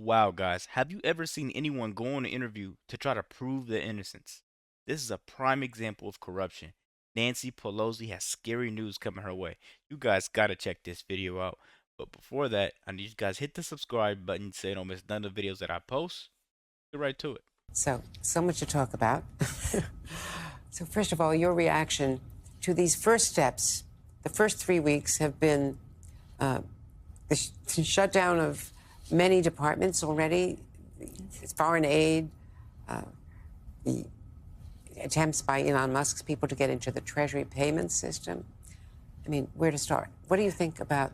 Wow, guys, have you ever seen anyone go on an interview to try to prove their innocence? This is a prime example of corruption. Nancy Pelosi has scary news coming her way. You guys gotta check this video out. But before that, I need you guys hit the subscribe button so you don't miss none of the videos that I post. Get right to it. So much to talk about. So first of all, your reaction to these first steps. The first 3 weeks have been the shutdown of many departments already, foreign aid, the attempts by Elon Musk's people to get into the Treasury payment system. I mean, where to start? What do you think about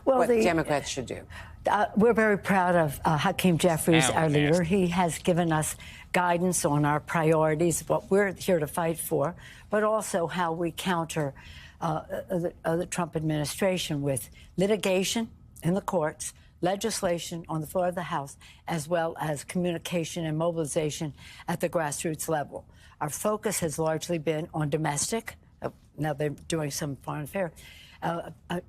what Democrats should do? We're very proud of Hakeem Jeffries, our leader. Nasty. He has given us guidance on our priorities, what we're here to fight for, but also how we counter the Trump administration with litigation in the courts, legislation on the floor of the House, as well as communication and mobilization at the grassroots level. Our focus has largely been on domestic. Now they're doing some foreign affairs.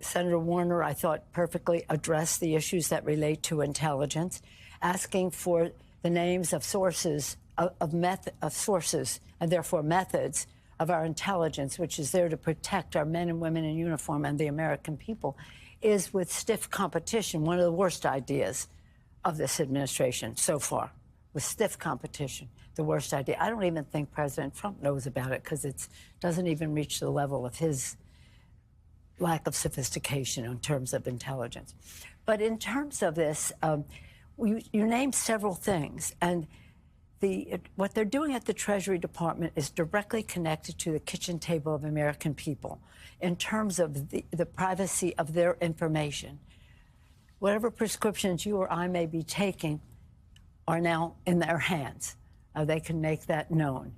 Senator Warner, I thought, perfectly addressed the issues that relate to intelligence, asking for the names of sources, of sources, and therefore methods of our intelligence, which is there to protect our men and women in uniform and the American people, is with stiff competition one of the worst ideas of this administration so far. With stiff competition, the worst idea. I don't even think President Trump knows about it because it doesn't even reach the level of his lack of sophistication in terms of intelligence. But in terms of this, you named several things, and what they're doing at the Treasury Department is directly connected to the kitchen table of American people in terms of the privacy of their information. Whatever prescriptions you or I may be taking are now in their hands. They can make that known.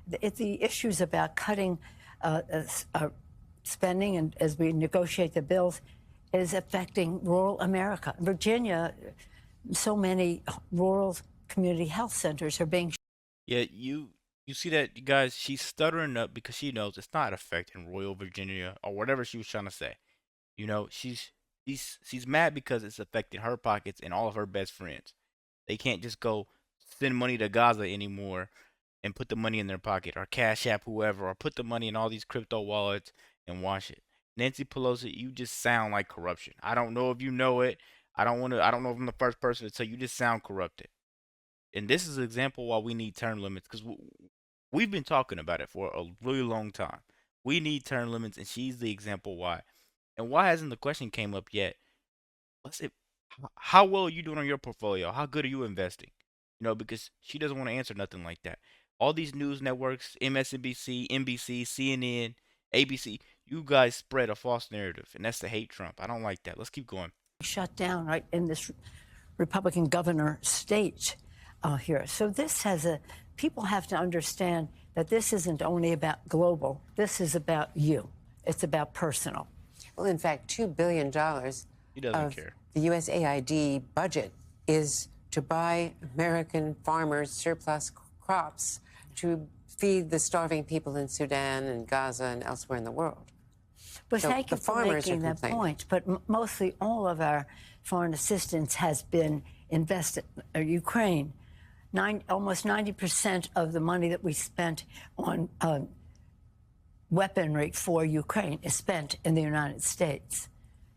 The issues about cutting spending and as we negotiate the bills is affecting rural America. Virginia, so many rural community health centers are being. Yeah, you see that, you guys, she's stuttering up because she knows it's not affecting Royal Virginia or whatever she was trying to say. You know, she's mad because it's affecting her pockets and all of her best friends. They can't just go send money to Gaza anymore and put the money in their pocket or Cash App whoever or put the money in all these crypto wallets and wash it. Nancy Pelosi, you just sound like corruption. I don't know if you know it. I don't know if I'm the first person to tell you, just sound corrupted. And this is an example why we need term limits, because we've been talking about it for a really long time. We need term limits, and she's the example why. And why hasn't the question came up yet? How well are you doing on your portfolio? How good are you investing? You know, because she doesn't want to answer nothing like that. All these news networks, MSNBC, NBC, CNN, ABC, you guys spread a false narrative, and that's to hate Trump. I don't like that. Let's keep going. Shut down right in this Republican governor state here. So this people have to understand that this isn't only about global. This is about you. It's about personal. Well, in fact, $2 billion He doesn't care. the USAID budget is to buy American farmers surplus crops to feed the starving people in Sudan and Gaza and elsewhere in the world. But So thank you the for farmers making are that complaining. point. But mostly all of our foreign assistance has been invested in Ukraine. Almost 90% of the money that we spent on weaponry for Ukraine is spent in the United States.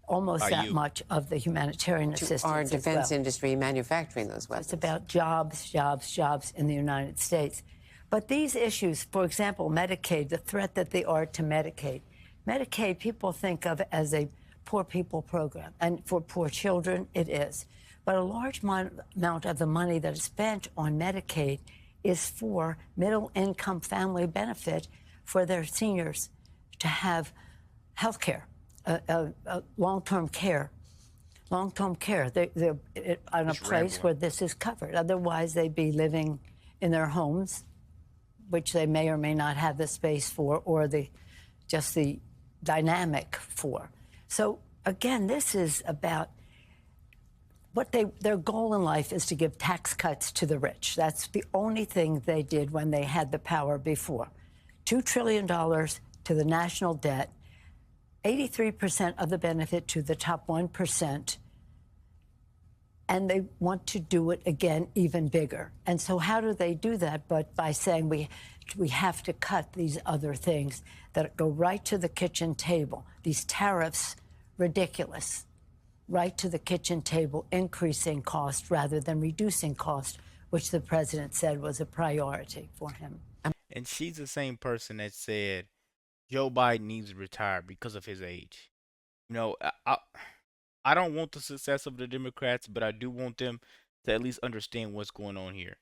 Almost that much of the humanitarian assistance Our as defense well. industry manufacturing those weapons. It's about jobs, jobs, jobs in the United States. But these issues, for example, Medicaid, the threat that they are to Medicaid. Medicaid, people think of as a poor people program. And for poor children, it is. But a large amount of the money that is spent on Medicaid is for middle-income family benefit for their seniors to have health care, long-term care. Long-term care. They're on a place where this is covered. Otherwise, they'd be living in their homes, which they may or may not have the space for, or just the dynamic for. So again, this is about what their goal in life is to give tax cuts to the rich. That's the only thing they did when they had the power before. $2 trillion to the national debt, 83% of the benefit to the top 1%. and they want to do it again even bigger. And so how do they do that? But by saying we have to cut these other things that go right to the kitchen table. These tariffs, ridiculous, right to the kitchen table, increasing cost rather than reducing cost, which the president said was a priority for him. And she's the same person that said Joe Biden needs to retire because of his age. You know, I don't want the success of the Democrats, but I do want them to at least understand what's going on here.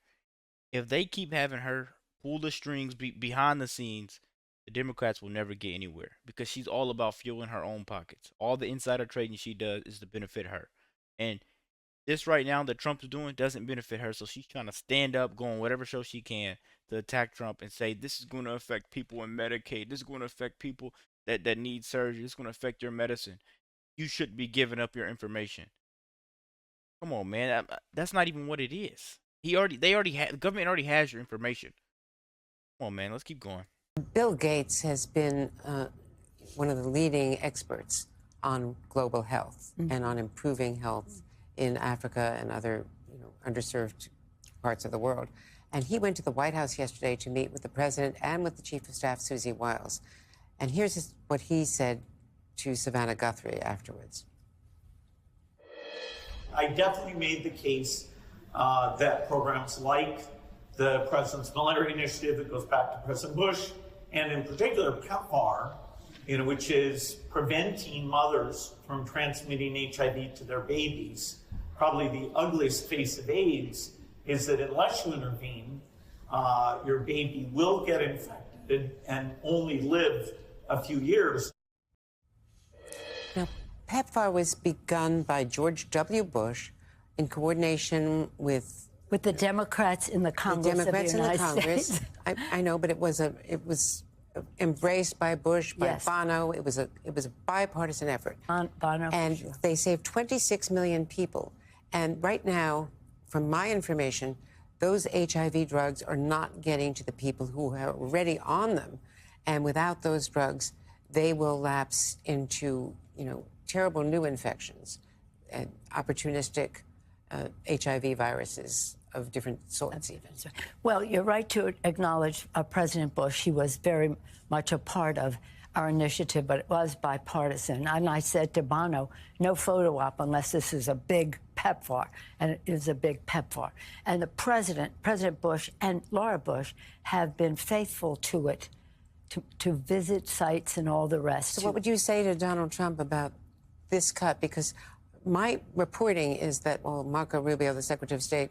If they keep having her pull the strings behind the scenes, the Democrats will never get anywhere because she's all about fueling her own pockets. All the insider trading she does is to benefit her. And this right now that Trump is doing doesn't benefit her, so she's trying to stand up, go on whatever show she can to attack Trump and say this is going to affect people in Medicaid. This is going to affect people that need surgery. This is going to affect your medicine. You should be giving up your information. Come on, man. That's not even what it is. The government already has your information. Come on, man. Let's keep going. Bill Gates has been one of the leading experts on global health and on improving health in Africa and other underserved parts of the world. And he went to the White House yesterday to meet with the president and with the chief of staff, Susie Wiles. And here's what he said to Savannah Guthrie afterwards. I definitely made the case that programs like the president's millennium initiative that goes back to President Bush, and in particular PEPFAR, which is preventing mothers from transmitting HIV to their babies. Probably the ugliest face of AIDS is that unless you intervene, your baby will get infected and only live a few years. Now, PEPFAR was begun by George W. Bush in coordination with the Democrats in the Congress the Democrats of the in United the Congress. States. I know, but it was embraced by Bush, by Yes. Bono. It was a bipartisan effort. Bono, and sure. they saved 26 million people. And right now, from my information, those HIV drugs are not getting to the people who are already on them. And without those drugs, they will lapse into, terrible new infections, and opportunistic HIV viruses of different sorts even. Well, you're right to acknowledge President Bush. He was very much a part of our initiative, but it was bipartisan. And I said to Bono, no photo op unless this is a big PEPFAR. And it is a big PEPFAR. And the President Bush and Laura Bush have been faithful to it, to visit sites and all the rest. So what would you say to Donald Trump about this cut? Because my reporting is that, Marco Rubio, the Secretary of State,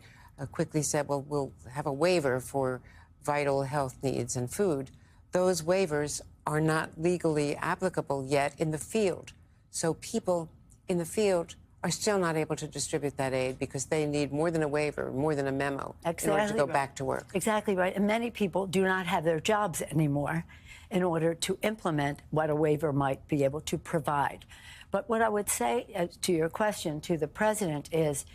quickly said, we'll have a waiver for vital health needs and food. Those waivers are not legally applicable yet in the field. So people in the field are still not able to distribute that aid because they need more than a waiver, more than a memo in order to go back to work. Exactly right. And many people do not have their jobs anymore in order to implement what a waiver might be able to provide. But what I would say to your question to the president is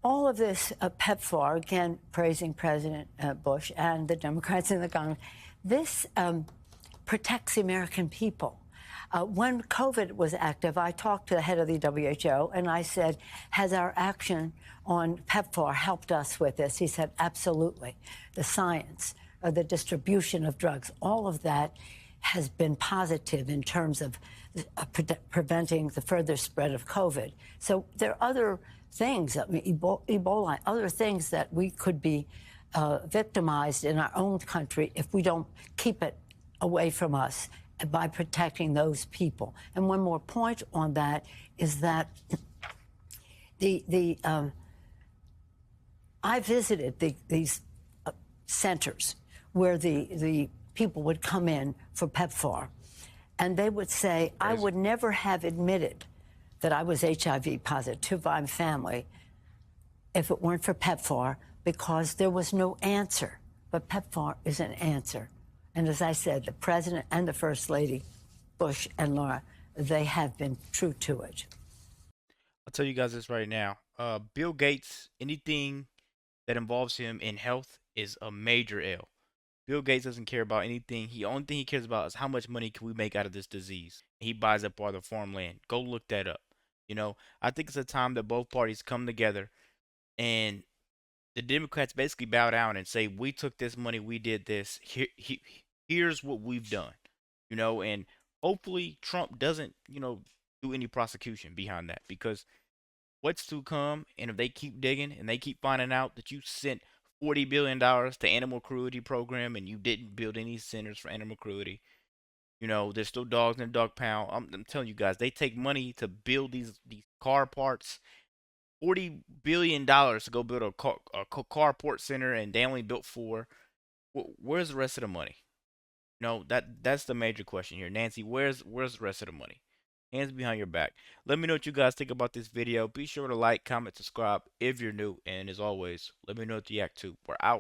all of this PEPFAR, again, praising President Bush and the Democrats in the Congress, this protects the American people. When COVID was active, I talked to the head of the WHO and I said, has our action on PEPFAR helped us with this? He said, absolutely. The science, the distribution of drugs, all of that has been positive in terms of preventing the further spread of COVID. So there are other things, Ebola, other things that we could be victimized in our own country if we don't keep it away from us by protecting those people. And one more point on that is that I visited these centers where the people would come in for PEPFAR, and they would say, I would never have admitted that I was HIV positive to my family if it weren't for PEPFAR, because there was no answer. But PEPFAR is an answer. And as I said, the president and the first lady, Bush and Laura, they have been true to it. I'll tell you guys this right now. Bill Gates, anything that involves him in health is a major L. Bill Gates doesn't care about anything. The only thing he cares about is how much money can we make out of this disease. He buys up all the farmland. Go look that up. You know, I think it's a time that both parties come together and the Democrats basically bow down and say, "We took this money, we did this. Here's what we've done." You know, and hopefully Trump doesn't, do any prosecution behind that because what's to come, and if they keep digging and they keep finding out that you sent $40 billion to animal cruelty program and you didn't build any centers for animal cruelty, there's still dogs in the dog pound. I'm telling you guys, they take money to build these car parts. $40 billion to go build a carport center, and they only built four. Where's the rest of the money? No, that's the major question here, Nancy. Where's the rest of the money? Hands behind your back. Let me know what you guys think about this video. Be sure to like, comment, subscribe if you're new, and as always, let me know what you act to. We're out.